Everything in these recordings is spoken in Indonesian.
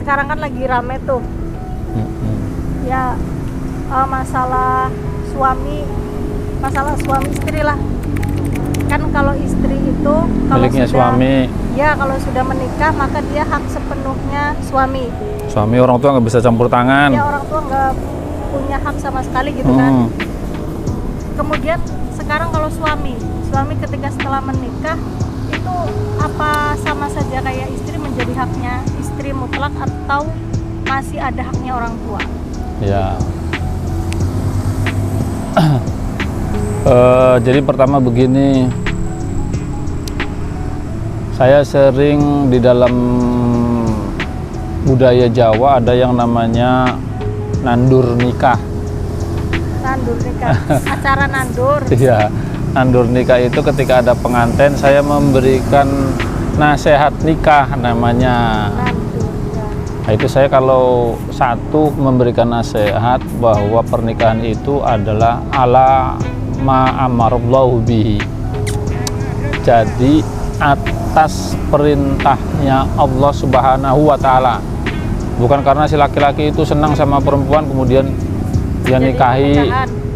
sekarang kan lagi rame tuh. Ya masalah suami istri lah. Kan kalau istri itu miliknya suami. Ya, kalau sudah menikah maka dia hak sepenuhnya suami. Suami, orang tua nggak bisa campur tangan. Ya, orang tua nggak punya hak sama sekali gitu kan. Kemudian sekarang kalau suami ketika setelah menikah itu apa sama saja kayak istri, menjadi haknya istri mutlak atau masih ada haknya orang tua? Ya. Jadi pertama begini, saya sering di dalam budaya Jawa ada yang namanya nandur nikah. Nandur nikah, acara nandur. Iya, nandur nikah itu ketika ada pengantin saya memberikan nasihat nikah namanya. Nandur, ya. Nah, itu saya kalau satu memberikan nasihat bahwa pernikahan itu adalah ala ma amarallahu bihi. Jadi atas perintahnya Allah Subhanahu wa taala. Bukan karena si laki-laki itu senang sama perempuan kemudian dia nikahi,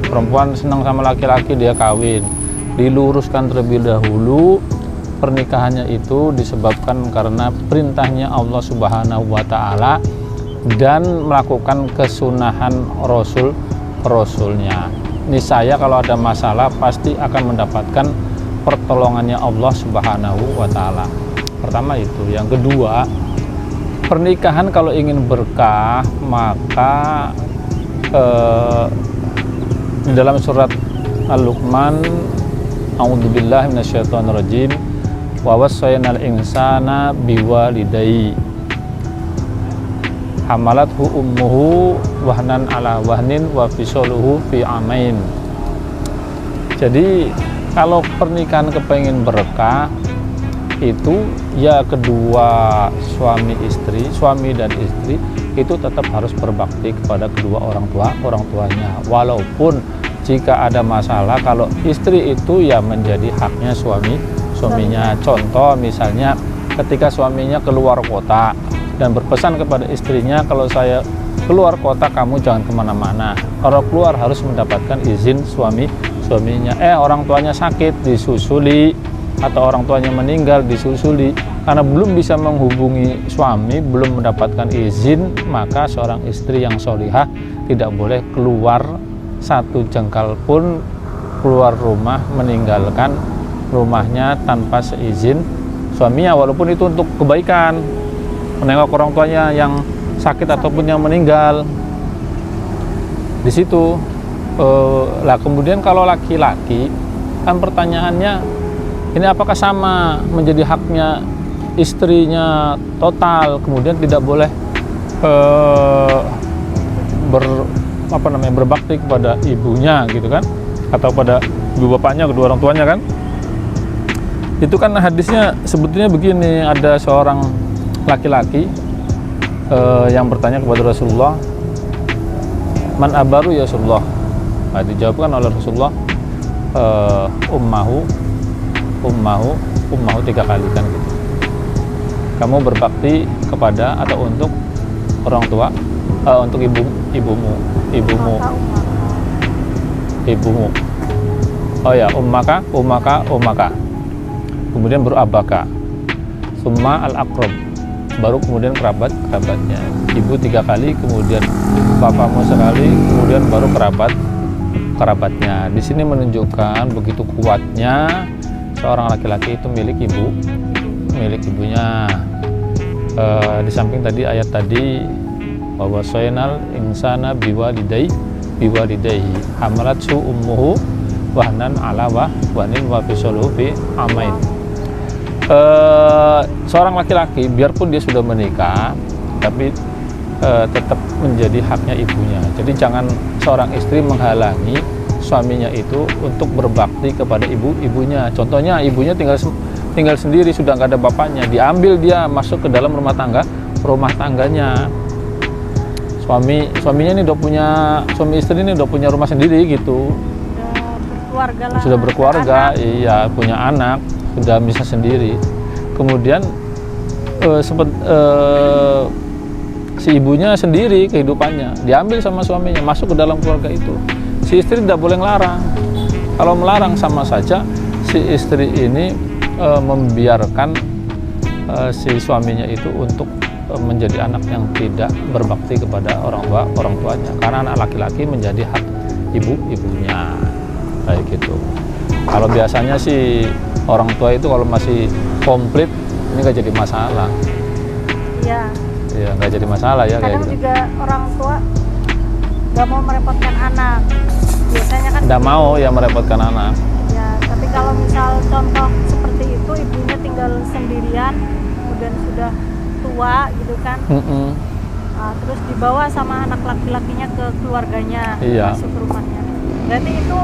perempuan senang sama laki-laki dia kawin. Diluruskan terlebih dahulu, pernikahannya itu disebabkan karena perintahnya Allah Subhanahu wa taala dan melakukan kesunahan rasulnya. Niscaya kalau ada masalah pasti akan mendapatkan pertolongannya Allah Subhanahu wa taala. Pertama itu. Yang kedua, pernikahan kalau ingin berkah maka dalam surat Al-Luqman, a'udzubillahi minasyaitonirrajim, wa wassaynal insana biwalidayhi hamalathu ummuhu wahnan ala wahnin wa fisaluhu fi amain. Jadi kalau pernikahan kepengen berkah itu ya kedua suami dan istri itu tetap harus berbakti kepada kedua orang tuanya, walaupun jika ada masalah kalau istri itu ya menjadi haknya suaminya. Contoh misalnya ketika suaminya keluar kota dan berpesan kepada istrinya, kalau saya keluar kota kamu jangan kemana-mana, kalau keluar harus mendapatkan izin suaminya. Orang tuanya sakit disusuli atau orang tuanya meninggal disusuli, karena belum bisa menghubungi suami, belum mendapatkan izin, maka seorang istri yang solihah tidak boleh keluar satu jengkal pun keluar rumah, meninggalkan rumahnya tanpa seizin suaminya, walaupun itu untuk kebaikan, menengok orang tuanya yang sakit ataupun yang meninggal. Di situ lah. Kemudian kalau laki-laki kan pertanyaannya, ini apakah sama menjadi haknya istrinya total, kemudian tidak boleh berbakti kepada ibunya gitu kan, atau pada ibu bapaknya, kedua orang tuanya kan? Itu kan hadisnya sebetulnya begini, ada seorang laki-laki yang bertanya kepada Rasulullah, man abaru ya Rasulullah. Nah, dijawabkan oleh Rasulullah, ummahu 3 kali kan gitu. Kamu berbakti kepada atau untuk orang tua, untuk ibumu. Oh ya, ummaka. Kemudian baru abaka, summa al-aqrab, baru kemudian kerabatnya. Ibu 3 kali, kemudian bapakmu sekali, kemudian baru kerabatnya. Di sini menunjukkan begitu kuatnya seorang laki-laki itu milik ibunya. Di samping tadi ayat tadi, bahwa soinal insana biwalidayhi hamalathu ummuhu wahnan ala wahnin wa fisaluhu fi amain. Seorang laki-laki biarpun dia sudah menikah tapi tetap menjadi haknya ibunya. Jadi jangan seorang istri menghalangi suaminya itu untuk berbakti kepada ibunya. Contohnya ibunya tinggal sendiri, sudah nggak ada bapaknya, diambil dia masuk ke dalam rumah tangganya. Suaminya ini suami istri ini udah punya rumah sendiri gitu. Sudah berkeluarga, iya, punya anak, sudah bisa sendiri. Kemudian si ibunya sendiri kehidupannya, diambil sama suaminya, masuk ke dalam keluarga itu. Si istri tidak boleh ngelarang. Kalau melarang sama saja si istri ini membiarkan si suaminya itu untuk menjadi anak yang tidak berbakti kepada orang tuanya. Karena anak laki-laki menjadi hak ibunya, kayak gitu. Kalau biasanya sih orang tua itu kalau masih komplit ini nggak jadi masalah. Iya. Iya, nggak jadi masalah ya kayak Kadang gitu. juga orang tua nggak mau merepotkan anak. Biasanya kan Nggak mau ya merepotkan anak. ya, tapi kalau misal contoh seperti itu, ibunya tinggal sendirian, kemudian sudah tua gitu kan, Mm-mm. terus dibawa sama anak laki-lakinya ke keluarganya, Iya. masuk ke rumahnya. Berarti itu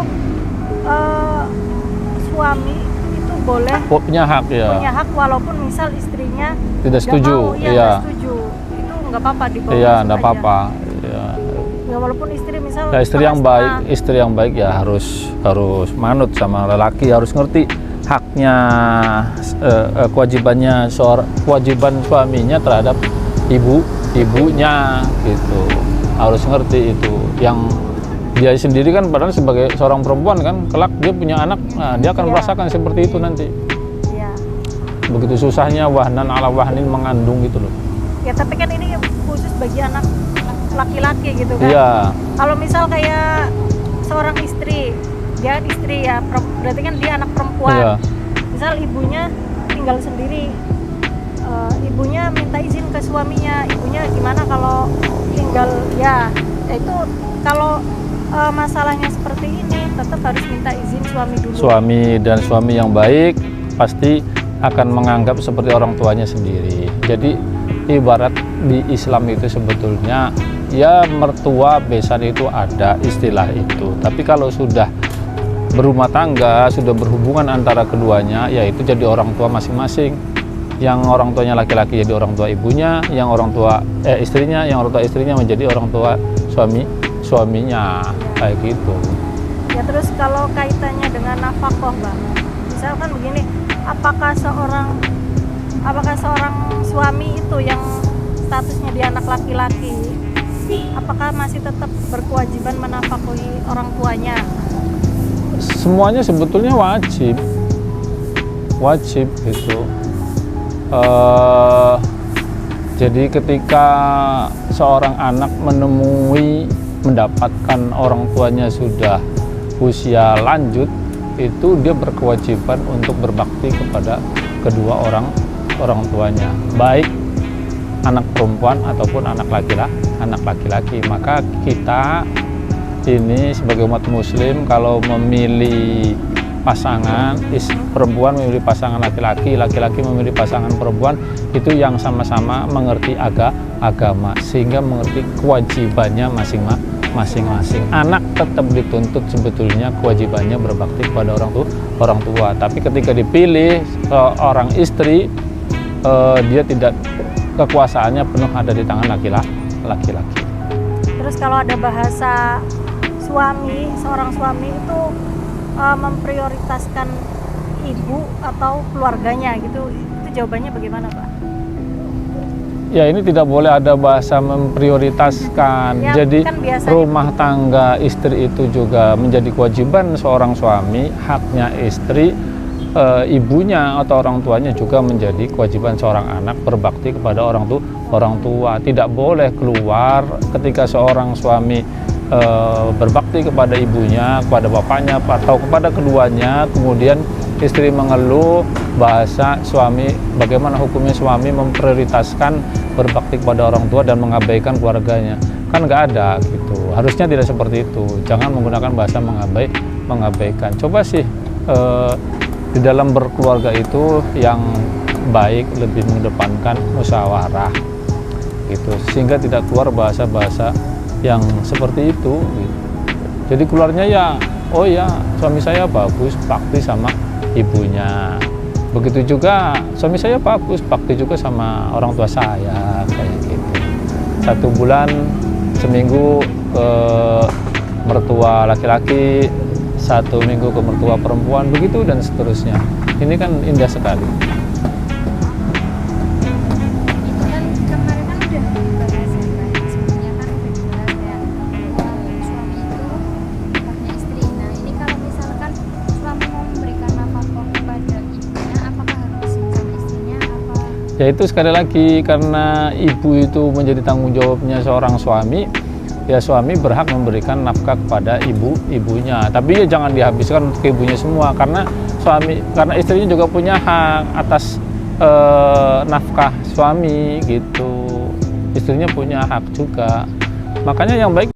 suami itu boleh Punya hak ya. punya hak walaupun misal istrinya Tidak nggak setuju. mau, iya, Iya. nggak setuju. Itu nggak apa-apa dibawa Iya, masuk nggak aja. apa-apa. Iya. Ya walaupun istri misal Ya, istri yang setengah-setengah. baik, istri yang baik ya harus manut sama lelaki, harus ngerti haknya, kewajiban suaminya terhadap ibunya gitu. Harus ngerti itu. Yang dia sendiri kan padahal sebagai seorang perempuan kan, kelak dia punya anak, nah, dia akan Iya. merasakan seperti itu nanti. Iya. Begitu susahnya wahnan ala wahnin mengandung gitu loh. Ya tapi kan ini khusus bagi anak laki-laki gitu kan. Iya. Kalau misal kayak seorang istri, dia istri ya, berarti kan dia anak perempuan. Iya. Misal ibunya tinggal sendiri, ibunya minta izin ke suaminya, ibunya gimana kalau tinggal ya itu kalau masalahnya seperti ini tetap harus minta izin suami dulu. Suami dan suami yang baik pasti akan menganggap seperti orang tuanya sendiri. Jadi ibarat di Islam itu sebetulnya ya mertua besan itu ada istilah itu. Tapi kalau sudah berumah tangga, sudah berhubungan antara keduanya, yaitu jadi orang tua masing-masing. Yang orang tuanya laki-laki jadi orang tua ibunya, yang orang tua istrinya, yang orang tua istrinya menjadi orang tua suaminya, kayak gitu. Ya terus kalau kaitannya dengan nafkah, Bang. Misalkan begini, apakah seorang suami itu yang statusnya dia anak laki-laki, apakah masih tetap berkewajiban menafkahi orang tuanya? Semuanya sebetulnya wajib gitu. Jadi ketika seorang anak mendapatkan orang tuanya sudah usia lanjut, itu dia berkewajiban untuk berbakti kepada kedua orang tuanya, baik anak perempuan ataupun anak laki-laki. Maka kita ini sebagai umat muslim kalau memilih pasangan, perempuan memilih pasangan laki-laki, laki-laki memilih pasangan perempuan, itu yang sama-sama mengerti agama sehingga mengerti kewajibannya masing-masing. Anak tetap dituntut sebetulnya kewajibannya berbakti kepada orang tua. Tapi ketika dipilih orang istri, dia tidak, kekuasaannya penuh ada di tangan laki-laki. Terus kalau ada bahasa seorang suami itu memprioritaskan ibu atau keluarganya gitu, itu jawabannya bagaimana, Pak? Ya, ini tidak boleh ada bahasa memprioritaskan. Ya, Jadi kan biasanya rumah tangga istri itu juga menjadi kewajiban seorang suami, haknya istri, ibunya atau orang tuanya juga menjadi kewajiban seorang anak berbakti kepada orang tua. Tidak boleh keluar ketika seorang suami berbakti kepada ibunya, kepada bapaknya atau kepada keduanya, kemudian istri mengeluh bahasa suami, bagaimana hukumnya suami memprioritaskan berbakti kepada orang tua dan mengabaikan keluarganya. Kan nggak ada gitu. Harusnya tidak seperti itu. Jangan menggunakan bahasa mengabaikan. Coba sih di dalam berkeluarga itu yang baik lebih mengedepankan musyawarah gitu, sehingga tidak keluar bahasa-bahasa yang seperti itu gitu. Jadi keluarnya ya, oh ya suami saya bagus bakti sama ibunya, begitu juga suami saya bagus bakti juga sama orang tua saya, kayak gitu. 1 bulan seminggu ke mertua laki-laki, 1 minggu ke mertua perempuan, begitu dan seterusnya. Ini kan indah sekali. Itu kan kemarin kan udah dibahas ya. Ya itu sekali lagi, karena ibu itu menjadi tanggung jawabnya seorang suami, ya suami berhak memberikan nafkah kepada ibunya. Tapi ya jangan dihabiskan ke ibunya semua, karena istrinya juga punya hak atas nafkah suami gitu. Istrinya punya hak juga. Makanya yang baik